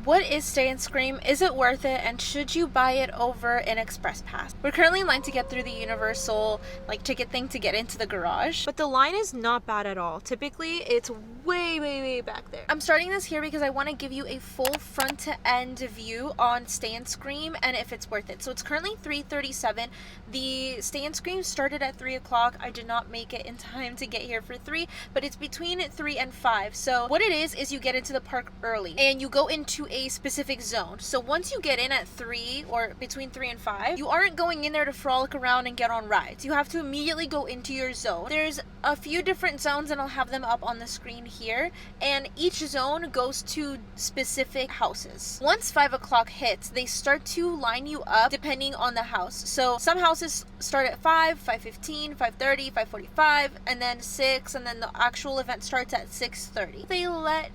What is Stay and Scream? Is it worth it? And should you buy it over an express pass? We're currently in line to get through the Universal ticket thing to get into the garage. But the line is not bad at all. Typically, it's way back there. I'm starting this here because I want to give you a full front to end view on Stay and Scream and if it's worth it. So it's currently 3:37. The Stay and Scream started at 3 o'clock. I did not make it in time to get here for 3, but it's between 3 and 5. So what it is you get into the park early and you go into a specific zone. So once you get in at 3 or between 3 and 5, you aren't going in there to frolic around and get on rides. You have to immediately go into your zone. There's a few different zones and I'll have them up on the screen here, and each zone goes to specific houses. Once 5 o'clock hits, they start to line you up depending on the house. So some houses start at 5, 5:15, 5:30, 5:45, and then 6, and then the actual event starts at 6:30. They let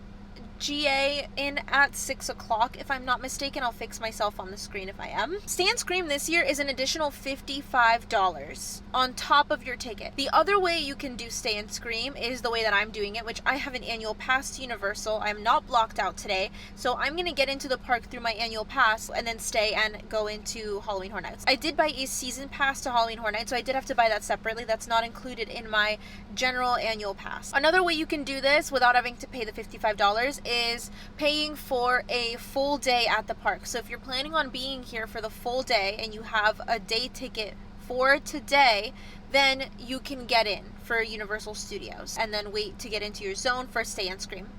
GA in at 6 o'clock. If I'm not mistaken, I'll fix myself on the screen if I am. Stay and Scream this year is an additional $55 on top of your ticket. The other way you can do Stay and Scream is the way that I'm doing it, which I have an annual pass to Universal. I'm not blocked out today, so I'm gonna get into the park through my annual pass and then stay and go into Halloween Horror Nights. I did buy a season pass to Halloween Horror Nights, so I did have to buy that separately. That's not included in my general annual pass. Another way you can do this without having to pay the $55 is paying for a full day at the park. So if you're planning on being here for the full day and you have a day ticket for today, then you can get in for Universal Studios and then wait to get into your zone for Stay and Scream.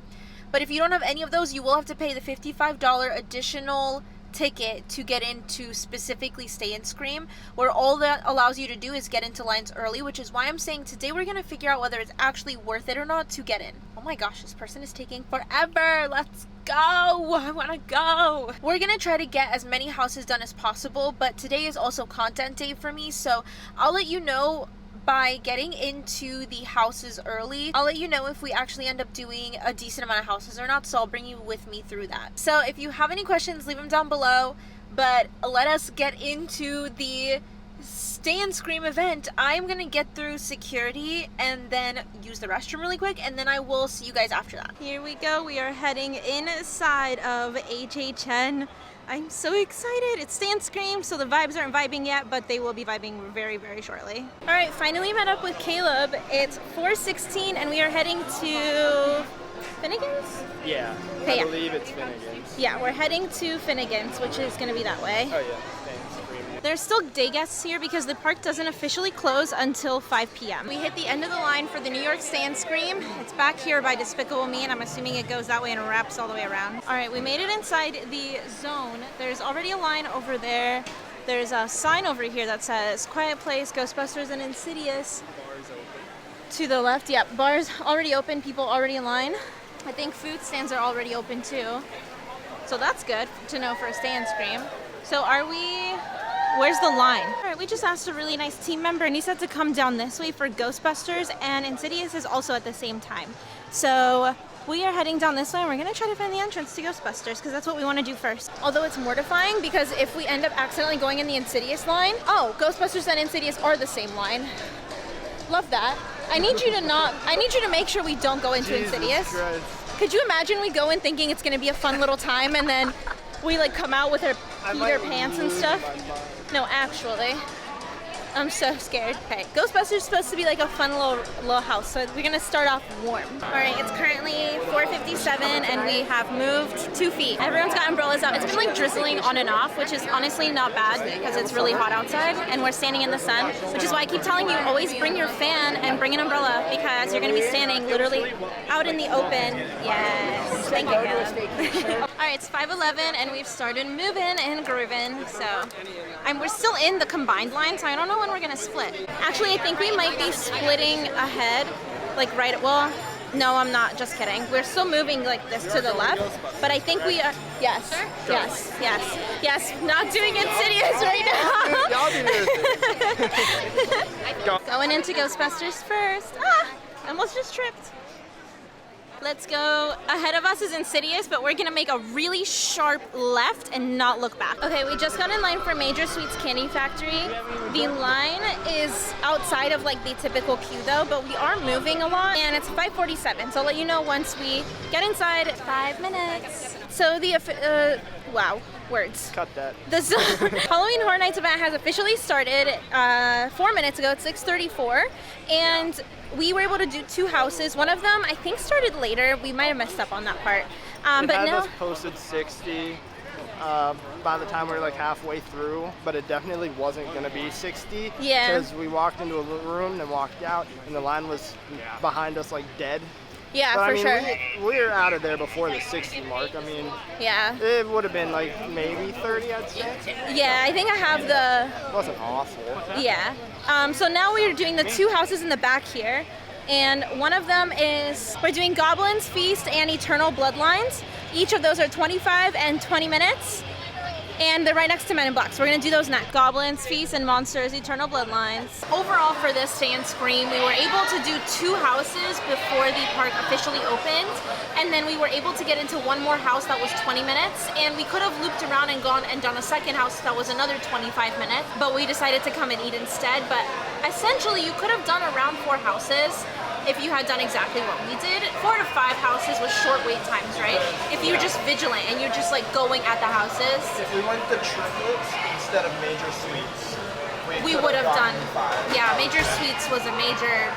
But if you don't have any of those, you will have to pay the $55 additional ticket to get into specifically Stay and Scream, where all that allows you to do is get into lines early, which is why I'm saying today we're gonna figure out whether it's actually worth it or not to get in. Oh my gosh, this person is taking forever. Let's go. I want to go. We're gonna try to get as many houses done as possible, but today is also content day for me, so I'll let you know by getting into the houses early. I'll let you know if we actually end up doing a decent amount of houses or not, so I'll bring you with me through that. So if you have any questions, leave them down below, but let us get into the Stay and Scream event. I'm gonna get through security and then use the restroom really quick, and then I will see you guys after that. Here we go. We are heading inside of HHN. I'm so excited. It's Stay and Scream, so the vibes aren't vibing yet, but they will be vibing very shortly. All right, finally met up with Caleb. It's 4:16 and we are heading to Finnegan's? Yeah, okay, I believe it's Finnegan's. Yeah, we're heading to Finnegan's, which is gonna be that way. Oh yeah, thanks. There's still day guests here because the park doesn't officially close until 5 p.m. We hit the end of the line for the New York Stay and Scream. It's back here by Despicable Me, and I'm assuming it goes that way and wraps all the way around. All right, we made it inside the zone. There's already a line over there. There's a sign over here that says Quiet Place, Ghostbusters, and Insidious. Bars open. To the left, yep, bars already open, people already in line. I think food stands are already open too. So that's good to know for a Stay and Scream. So where's the line? All right, we just asked a really nice team member and he said to come down this way for Ghostbusters, and Insidious is also at the same time. So we are heading down this way and we're gonna try to find the entrance to Ghostbusters because that's what we want to do first. Although it's mortifying because if we end up accidentally going in the Insidious line, oh, Ghostbusters and Insidious are the same line. Love that. I need you to make sure we don't go into Insidious. Christ. Could you imagine we go in thinking it's gonna be a fun little time and then we come out with our Peter pants and stuff? No, actually. I'm so scared. Okay, Ghostbusters is supposed to be like a fun little house, so we're gonna start off warm. All right, it's currently 4:57 and we have moved 2 feet. Everyone's got umbrellas out. It's been like drizzling on and off, which is honestly not bad because it's really hot outside and we're standing in the sun, which is why I keep telling you always bring your fan and bring an umbrella because you're gonna be standing literally out in the open. Yes, thank you, Caleb. All right, it's 5:11 and we've started moving and grooving, so we're still in the combined line, so I don't know when we're gonna split. Actually, I think we might be splitting ahead, well, no, I'm not, just kidding. We're still moving like this to the left, but I think we are, yes, not doing Insidious right now. Going into Ghostbusters first. I almost just tripped. Let's go. Ahead of us is Insidious, but we're gonna make a really sharp left and not look back. Okay, we just got in line for Major Sweets Candy Factory. The line is outside of like the typical queue though, but we are moving a lot, and it's 5:47. So I'll let you know once we get inside. 5 minutes. So the wow, words. Cut that. This Halloween Horror Nights event has officially started 4 minutes ago at 6:34, and we were able to do 2 houses. One of them I think started later. We might have messed up on that part. It But had now us posted 60 by the time we were like halfway through, but it definitely wasn't going to be 60. Yeah. Because we walked into a room and walked out, and the line was behind us like dead. yeah, But, for I mean, sure. we were out of there before the 60 mark. I mean, Yeah. it would have been like maybe 30, I'd say. Yeah, I think I have the It wasn't awful. yeah. So now we are doing the 2 houses in the back here, and one of them is we're doing Goblin's Feast and Eternal Bloodlines. Each of those are 25 and 20 minutes, and they're right next to Men in Black. So we're gonna do those next. Goblin's Feast and Monsters Eternal Bloodlines. Overall, for this Stay and Scream, we were able to do 2 houses before the park officially opened, and then we were able to get into one more house that was 20 minutes, and we could have looped around and gone and done a second house that was another 25 minutes, but we decided to come and eat instead. But essentially, you could have done around 4 houses if you had done exactly what we did. 4 to 5 houses with short wait times, right? If you're just vigilant and you're just like going at the houses, If we went the triplets instead of Major Sweets, we could would have done. gotten 5. Yeah, Major Sweets was a major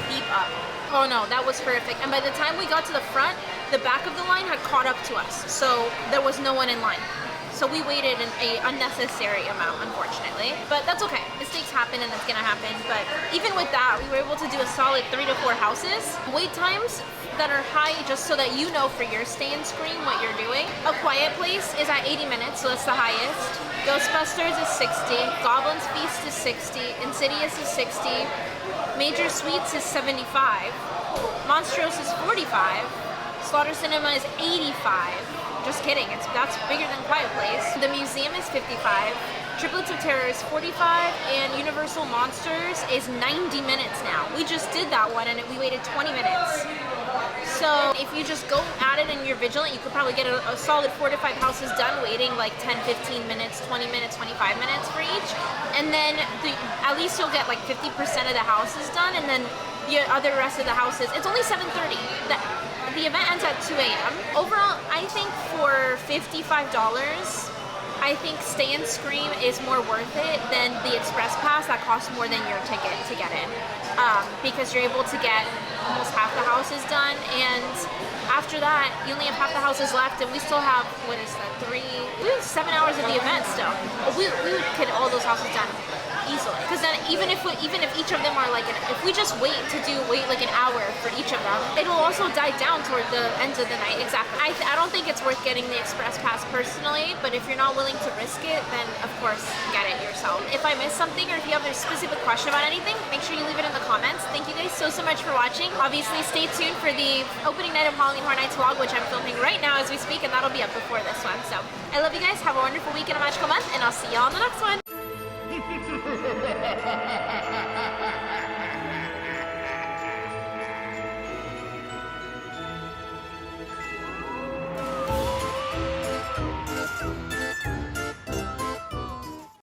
beep up. Oh no, that was horrific. And by the time we got to the front, the back of the line had caught up to us, so there was no one in line. So we waited an unnecessary amount, unfortunately. But that's okay. Mistakes happen and it's gonna happen. But even with that, we were able to do a solid 3 to 4 houses. Wait times that are high, just so that you know for your Stay and Scream what you're doing. A Quiet Place is at 80 minutes, so that's the highest. Ghostbusters is 60. Goblin's Feast is 60. Insidious is 60. Major Sweets is 75. Monstrous is 45. Slaughter Cinema is 85. Just kidding, that's bigger than Quiet Place. The Museum is 55. Triplets of Terror is 45, and Universal Monsters is 90 minutes now. We just did that one, and we waited 20 minutes. So if you just go at it and you're vigilant, you could probably get a solid 4 to 5 houses done waiting like 10, 15 minutes, 20 minutes, 25 minutes for each. And then at least you'll get like 50% of the houses done, and then the other rest of the houses, it's only 7:30. The event ends at 2 a.m. Overall, I think for $55, I think Stay and Scream is more worth it than the Express Pass that costs more than your ticket to get in. Because you're able to get almost half the houses done, and after that, you only have half the houses left, and we still have, what is that, we have 7 hours of the event still. We would get all those houses done easily. Because then even if each of them are like, if we just wait like an hour for each of them, it will also die down toward the end of the night. Exactly. I don't think it's worth getting the Express Pass personally, but if you're not willing to risk it, then of course get it yourself. If I missed something, or if you have a specific question about anything, make sure you leave it in the comments. Thank you guys so much for watching. Obviously, stay tuned for the opening night of Halloween Horror Nights vlog, which I'm filming right now as we speak, and that'll be up before this one. So I love you guys. Have a wonderful week and a magical month, and I'll see y'all on the next one.